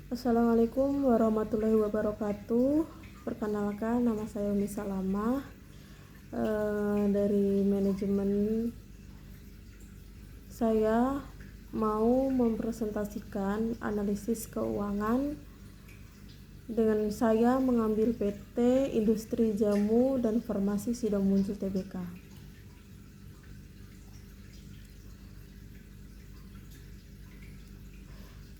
Assalamualaikum warahmatullahi wabarakatuh. Perkenalkan, nama saya Umi Salamah dari manajemen. Saya mau mempresentasikan analisis keuangan dengan saya mengambil PT Industri Jamu dan Farmasi Sidomuncul Tbk.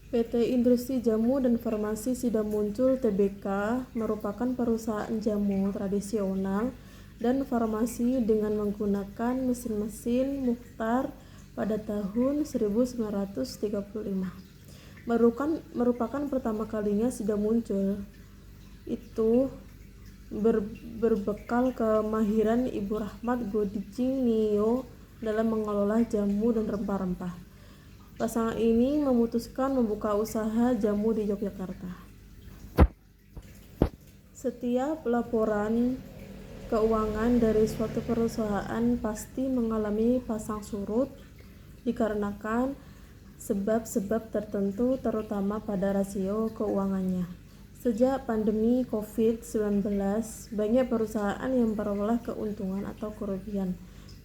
PT Industri Jamu dan Farmasi Sidomuncul Tbk merupakan perusahaan jamu tradisional dan farmasi dengan menggunakan mesin-mesin Mukhtar pada tahun 1935. Merupakan pertama kalinya Sidomuncul itu berbekal kemahiran Ibu Rahmat Godijing Nio dalam mengelola jamu dan rempah-rempah. Pasangan ini memutuskan membuka usaha jamu di Yogyakarta. Setiap laporan keuangan dari suatu perusahaan pasti mengalami pasang surut dikarenakan sebab-sebab tertentu, terutama pada rasio keuangannya. Sejak pandemi COVID-19, banyak perusahaan yang memperoleh keuntungan atau kerugian.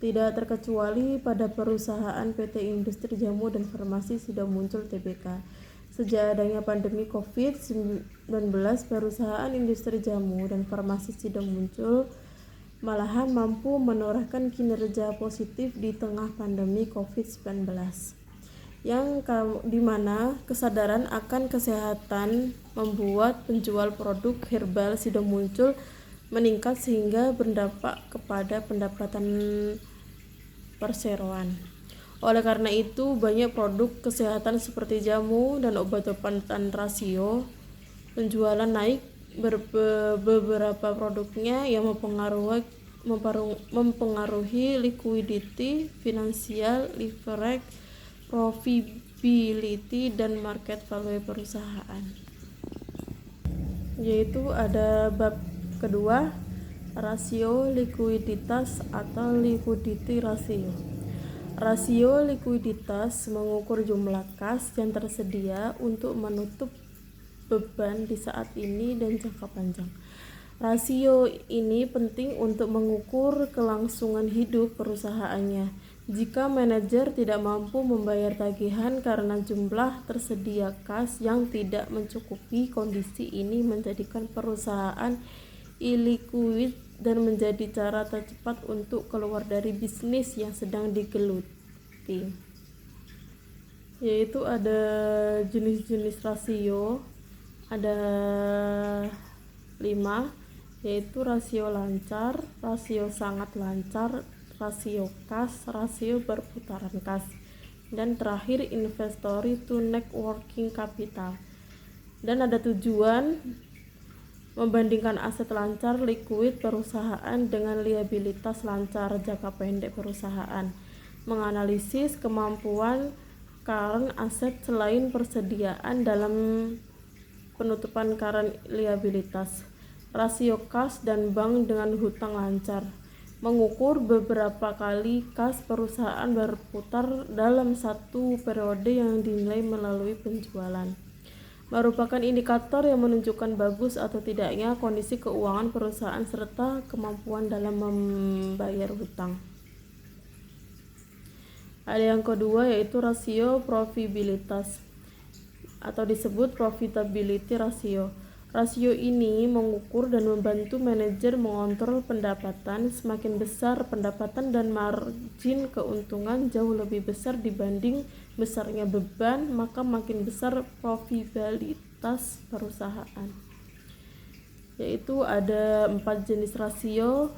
Tidak terkecuali pada perusahaan PT Industri Jamu dan Farmasi Sidomuncul Tbk. Sejak adanya pandemi COVID-19, perusahaan industri jamu dan farmasi Sidomuncul malahan mampu menorehkan kinerja positif di tengah pandemi COVID-19, yang dimana kesadaran akan kesehatan membuat penjual produk herbal Sidomuncul meningkat sehingga berdampak kepada pendapatan perseroan. Oleh karena itu, banyak produk kesehatan seperti jamu dan obat-obatan rasio penjualan naik. Beberapa produknya yang mempengaruhi liquidity, finansial, leverage, profitability, dan market value perusahaan. Yaitu ada bab kedua, rasio likuiditas atau liquidity ratio. Rasio likuiditas mengukur jumlah kas yang tersedia untuk menutup beban di saat ini dan jangka panjang. Rasio ini penting untuk mengukur kelangsungan hidup perusahaannya. Jika manajer tidak mampu membayar tagihan karena jumlah tersedia kas yang tidak mencukupi, kondisi ini menjadikan perusahaan illiquid dan menjadi cara tercepat untuk keluar dari bisnis yang sedang digeluti. Yaitu ada jenis-jenis rasio, ada 5, yaitu rasio lancar, rasio sangat lancar, rasio kas, rasio perputaran kas, dan terakhir inventory to net working capital. Dan ada tujuan membandingkan aset lancar liquid perusahaan dengan liabilitas lancar jangka pendek perusahaan, menganalisis kemampuan current asset selain persediaan dalam penutupan current liabilitas, rasio kas dan bank dengan hutang lancar, mengukur beberapa kali kas perusahaan berputar dalam satu periode yang dinilai melalui penjualan. Merupakan indikator yang menunjukkan bagus atau tidaknya kondisi keuangan perusahaan serta kemampuan dalam membayar hutang. Ada yang kedua, yaitu rasio profitabilitas atau disebut profitability ratio. Rasio ini mengukur dan membantu manajer mengontrol pendapatan. Semakin besar pendapatan dan margin keuntungan jauh lebih besar dibanding besarnya beban, maka makin besar profitabilitas perusahaan. Yaitu ada 4 jenis rasio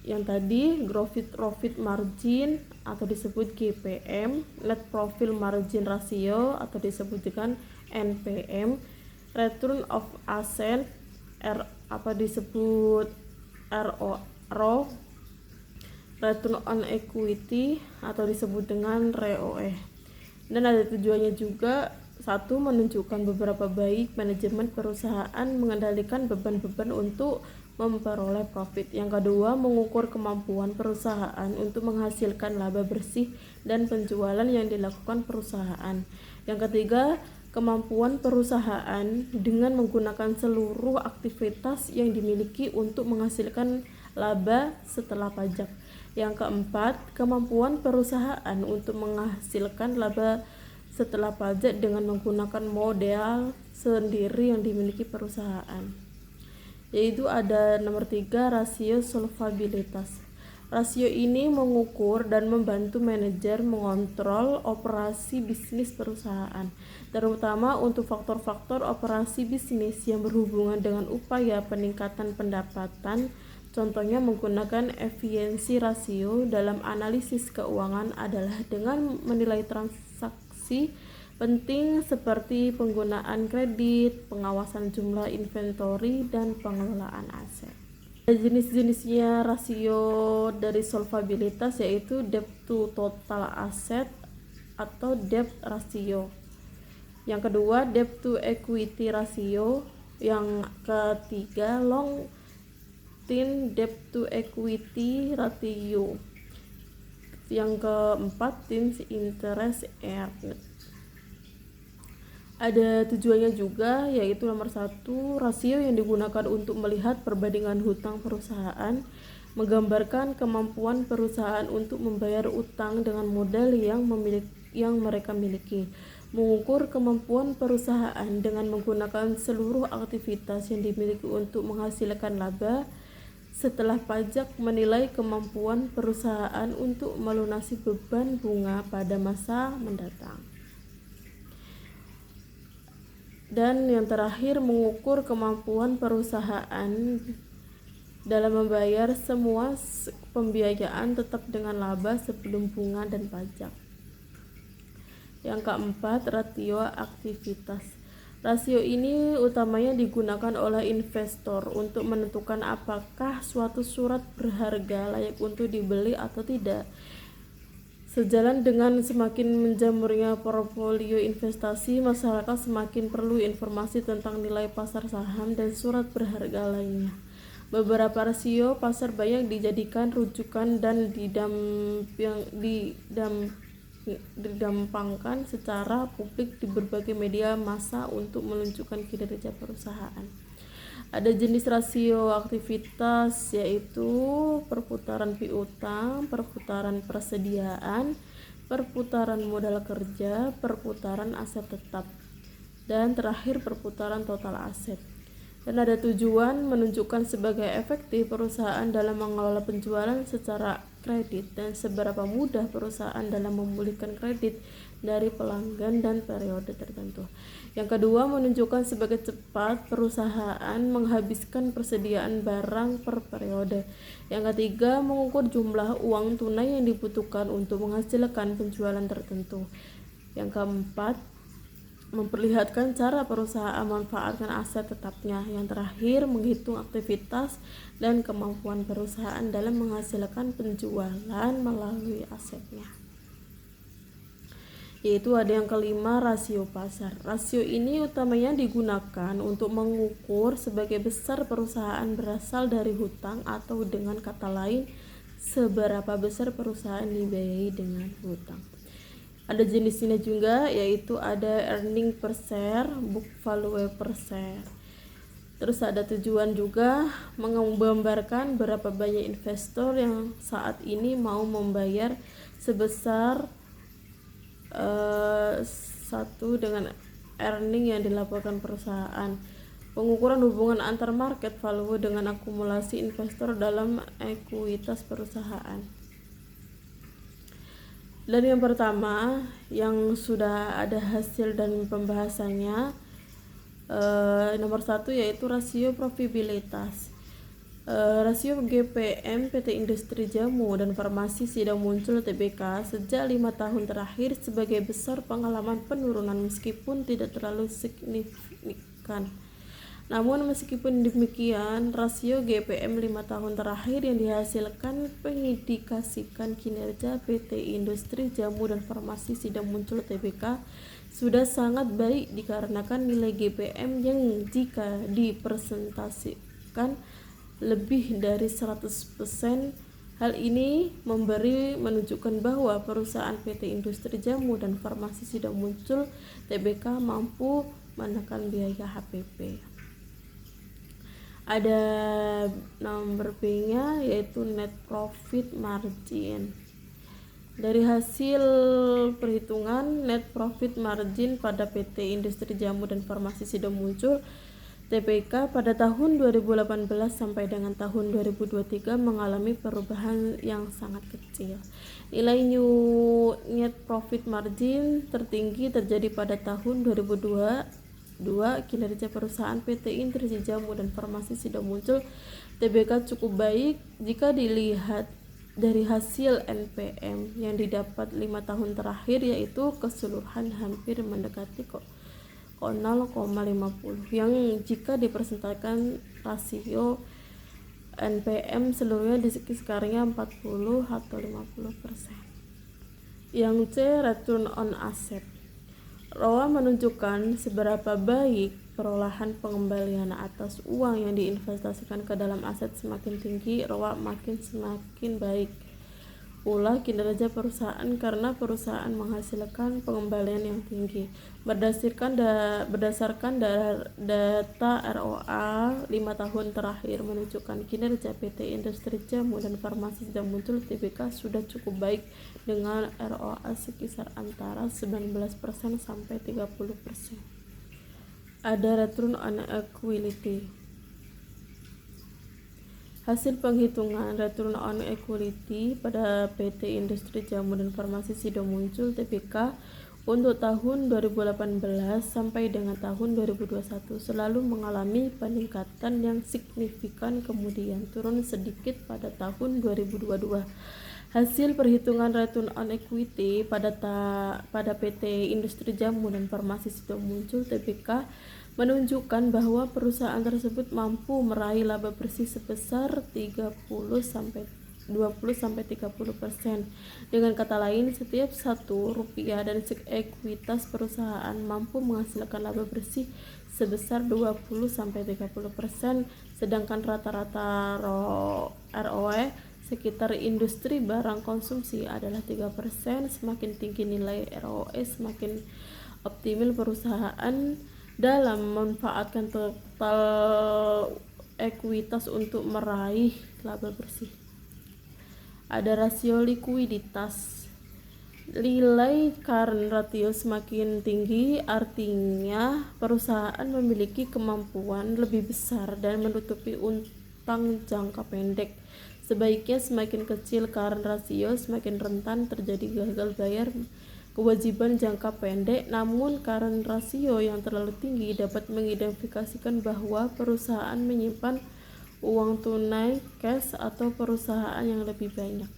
yang tadi: gross profit margin atau disebut GPM, net profit margin ratio atau disebut dengan NPM, return of asset disebut ROE, return on equity atau disebut dengan ROE. Dan ada tujuannya juga: 1. Menunjukkan beberapa baik manajemen perusahaan mengendalikan beban-beban untuk memperoleh profit. Yang kedua, mengukur kemampuan perusahaan untuk menghasilkan laba bersih dan penjualan yang dilakukan perusahaan. Yang ketiga, kemampuan perusahaan dengan menggunakan seluruh aktivitas yang dimiliki untuk menghasilkan laba setelah pajak. Yang keempat, kemampuan perusahaan untuk menghasilkan laba setelah pajak dengan menggunakan modal sendiri yang dimiliki perusahaan. Yaitu ada nomor 3, rasio solvabilitas. Rasio ini mengukur dan membantu manajer mengontrol operasi bisnis perusahaan, terutama untuk faktor-faktor operasi bisnis yang berhubungan dengan upaya peningkatan pendapatan. Contohnya menggunakan efisiensi rasio dalam analisis keuangan adalah dengan menilai transaksi penting seperti penggunaan kredit, pengawasan jumlah inventory, dan pengelolaan aset. Jenis-jenisnya rasio dari solvabilitas yaitu debt to total asset atau debt ratio. Yang kedua, debt to equity ratio. Yang ketiga, long term debt to equity ratio. Yang keempat, interest earned. Ada tujuannya juga, yaitu nomor 1, rasio yang digunakan untuk melihat perbandingan hutang perusahaan, menggambarkan kemampuan perusahaan untuk membayar utang dengan modal yang mereka miliki, mengukur kemampuan perusahaan dengan menggunakan seluruh aktivitas yang dimiliki untuk menghasilkan laba setelah pajak, menilai kemampuan perusahaan untuk melunasi beban bunga pada masa mendatang. Dan yang terakhir, mengukur kemampuan perusahaan dalam membayar semua pembiayaan tetap dengan laba sebelum bunga dan pajak. Yang keempat, rasio aktivitas. Rasio ini utamanya digunakan oleh investor untuk menentukan apakah suatu surat berharga layak untuk dibeli atau tidak. Sejalan dengan semakin menjamurnya portofolio investasi, masyarakat semakin perlu informasi tentang nilai pasar saham dan surat berharga lainnya. Beberapa rasio pasar banyak dijadikan rujukan dan didampangkan secara publik di berbagai media massa untuk menunjukkan kinerja perusahaan. Ada jenis rasio aktivitas yaitu perputaran piutang, perputaran persediaan, perputaran modal kerja, perputaran aset tetap, dan terakhir perputaran total aset. Dan ada tujuan menunjukkan sebagai efektif perusahaan dalam mengelola penjualan secara kredit dan seberapa mudah perusahaan dalam memulihkan kredit dari pelanggan dan periode tertentu. Yang kedua, menunjukkan sebagai cepat perusahaan menghabiskan persediaan barang per periode. Yang ketiga, mengukur jumlah uang tunai yang dibutuhkan untuk menghasilkan penjualan tertentu. Yang keempat, memperlihatkan cara perusahaan memanfaatkan aset tetapnya. Yang terakhir, menghitung aktivitas dan kemampuan perusahaan dalam menghasilkan penjualan melalui asetnya. Yaitu ada yang kelima, rasio pasar. Rasio ini utamanya digunakan untuk mengukur sebagai besar perusahaan berasal dari hutang, atau dengan kata lain, seberapa besar perusahaan dibiayai dengan hutang. Ada jenisnya juga, yaitu ada earning per share, book value per share. Terus ada tujuan juga, menggambarkan berapa banyak investor yang saat ini mau membayar sebesar 1 dengan earning yang dilaporkan perusahaan. Pengukuran hubungan antar market value dengan akumulasi investor dalam ekuitas perusahaan. Dan yang pertama, yang sudah ada hasil dan pembahasannya, nomor 1 yaitu rasio profitabilitas. Rasio GPM PT Industri Jamu dan Farmasi Sidang Muncul Tbk sejak 5 tahun terakhir sebagai besar pengalaman penurunan meskipun tidak terlalu signifikan. Namun meskipun demikian, rasio GPM 5 tahun terakhir yang dihasilkan mengindikasikan kinerja PT Industri Jamu dan Farmasi Sidang Muncul Tbk sudah sangat baik dikarenakan nilai GPM yang jika dipresentasikan lebih dari 100% Hal ini menunjukkan bahwa perusahaan PT Industri Jamu dan Farmasi Sidomuncul Tbk mampu menekan biaya HPP. Ada nomor B-nya yaitu net profit margin. Dari hasil perhitungan net profit margin pada PT Industri Jamu dan Farmasi Sidomuncul Tbk pada tahun 2018 sampai dengan tahun 2023 mengalami perubahan yang sangat kecil. Nilai new net profit margin tertinggi terjadi pada tahun 2022. Kinerja perusahaan PT Industri Jamu dan Farmasi Sidomuncul Tbk cukup baik jika dilihat dari hasil NPM yang didapat 5 tahun terakhir, yaitu keseluruhan hampir mendekati 0,50 yang jika dipersentakan rasio NPM seluruhnya di sekitarnya 40 atau 50%. Yang C, return on asset. ROA menunjukkan seberapa baik perolahan pengembalian atas uang yang diinvestasikan ke dalam aset. Semakin tinggi ROA semakin baik pula kinerja perusahaan karena perusahaan menghasilkan pengembalian yang tinggi. Berdasarkan data ROA 5 tahun terakhir menunjukkan kinerja PT Industri Jamu dan Farmasi Sidomuncul Tbk sudah cukup baik dengan ROA sekitar antara 19% sampai 30%. Ada return on equity. Hasil penghitungan return on equity pada PT Industri Jamu dan Farmasi Sidomuncul Tbk untuk tahun 2018 sampai dengan tahun 2021 selalu mengalami peningkatan yang signifikan, kemudian turun sedikit pada tahun 2022. Hasil perhitungan return on equity pada PT Industri Jamu dan Farmasi Sidomuncul Tbk menunjukkan bahwa perusahaan tersebut mampu meraih laba bersih sebesar 20-30%. Dengan kata lain, setiap Rp1 dari ekuitas perusahaan mampu menghasilkan laba bersih sebesar 20-30%, sedangkan rata-rata ROE sekitar industri barang konsumsi adalah 3%. Semakin tinggi nilai ROE, semakin optimal perusahaan dalam memanfaatkan total ekuitas untuk meraih laba bersih. Ada rasio likuiditas. Nilai current ratio semakin tinggi, artinya perusahaan memiliki kemampuan lebih besar dan menutupi utang jangka pendek. Sebaiknya semakin kecil current ratio, semakin rentan terjadi gagal bayar kewajiban jangka pendek. Namun current ratio yang terlalu tinggi dapat mengindikasikan bahwa perusahaan menyimpan uang tunai cash atau perusahaan yang lebih banyak.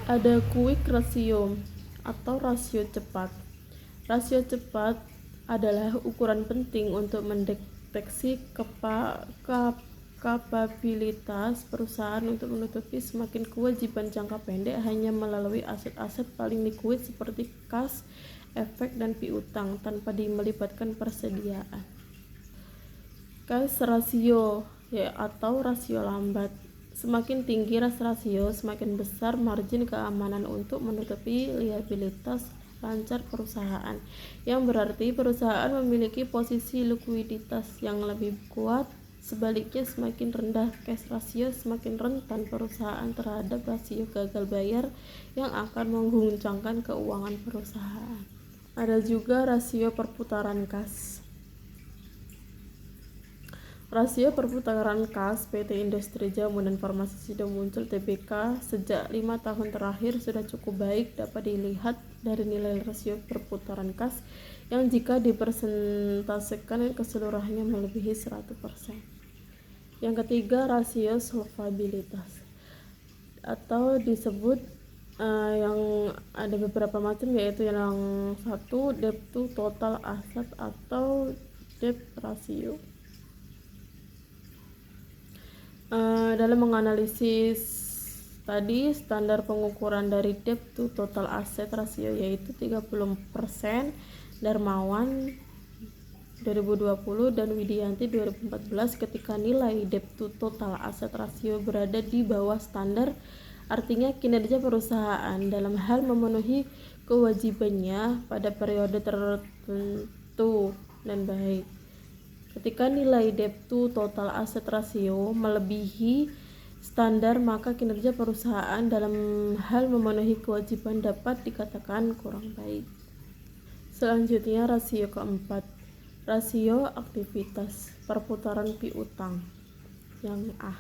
Ada quick ratio atau rasio cepat. Rasio cepat adalah ukuran penting untuk mendeteksi kapabilitas perusahaan untuk menutupi semakin kewajiban jangka pendek hanya melalui aset-aset paling likuid seperti kas, efek, dan piutang tanpa melibatkan persediaan. Cash ratio atau rasio lambat. Semakin tinggi rasio, semakin besar margin keamanan untuk menutupi liabilitas lancar perusahaan, yang berarti perusahaan memiliki posisi likuiditas yang lebih kuat. Sebaliknya, semakin rendah cash ratio, semakin rentan perusahaan terhadap rasio gagal bayar yang akan mengguncangkan keuangan perusahaan. Ada juga rasio perputaran kas. Rasio perputaran kas PT Industri Jamu dan Farmasi Sidomuncul Tbk sejak 5 tahun terakhir sudah cukup baik, dapat dilihat dari nilai rasio perputaran kas yang jika dipersentasekan keseluruhannya melebihi 100%. Yang ketiga, rasio solvabilitas atau disebut yang ada beberapa macam, yaitu yang satu, debt to total asset atau debt ratio. Dalam menganalisis tadi, standar pengukuran dari debt to total asset ratio yaitu 30%, Darmawan 2020 dan Widianti 2014. Ketika nilai debt to total asset ratio berada di bawah standar Artinya kinerja perusahaan dalam hal memenuhi kewajibannya pada periode tertentu dan baik. Ketika nilai debt to total asset ratio melebihi standar, maka kinerja perusahaan dalam hal memenuhi kewajiban dapat dikatakan kurang baik. Selanjutnya rasio keempat, rasio aktivitas perputaran piutang. Yang A,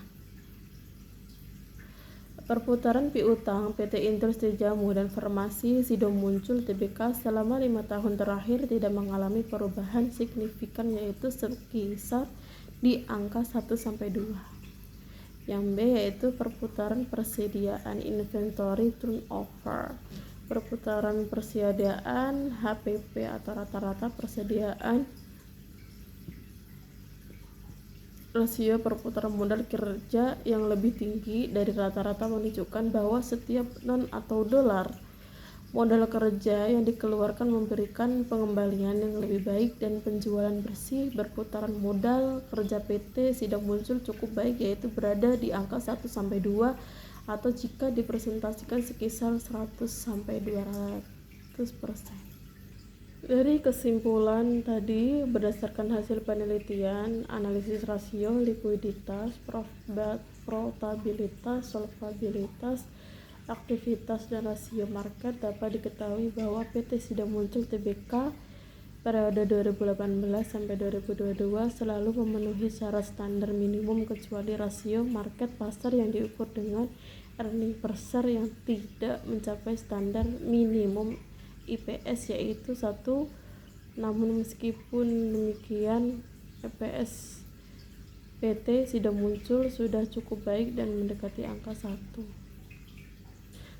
perputaran piutang PT Industri Jamu dan Farmasi Sido Muncul Tbk selama 5 tahun terakhir tidak mengalami perubahan signifikan, yaitu berkisar di angka 1-2. Yang B yaitu perputaran persediaan inventory turnover. Perputaran persediaan HPP atau rata-rata persediaan rasio perputaran modal kerja yang lebih tinggi dari rata-rata menunjukkan bahwa setiap non atau dolar modal kerja yang dikeluarkan memberikan pengembalian yang lebih baik, dan penjualan bersih berputaran modal kerja PT Sido Muncul cukup baik, yaitu berada di angka 1-2 atau jika dipresentasikan sekisar 100-200%. Dari kesimpulan tadi, berdasarkan hasil penelitian, analisis rasio, likuiditas, profitabilitas, solvabilitas, aktivitas, dan rasio market, dapat diketahui bahwa PT Sido Muncul Tbk periode 2018-2022 selalu memenuhi syarat standar minimum kecuali rasio market pasar yang diukur dengan earning per share yang tidak mencapai standar minimum IPS yaitu 1. Namun meskipun demikian, EPS PT Sido Muncul sudah cukup baik dan mendekati angka 1.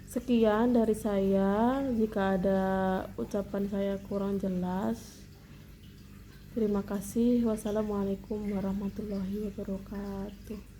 Sekian dari saya. Jika ada ucapan saya kurang jelas, terima kasih. Wassalamualaikum warahmatullahi wabarakatuh.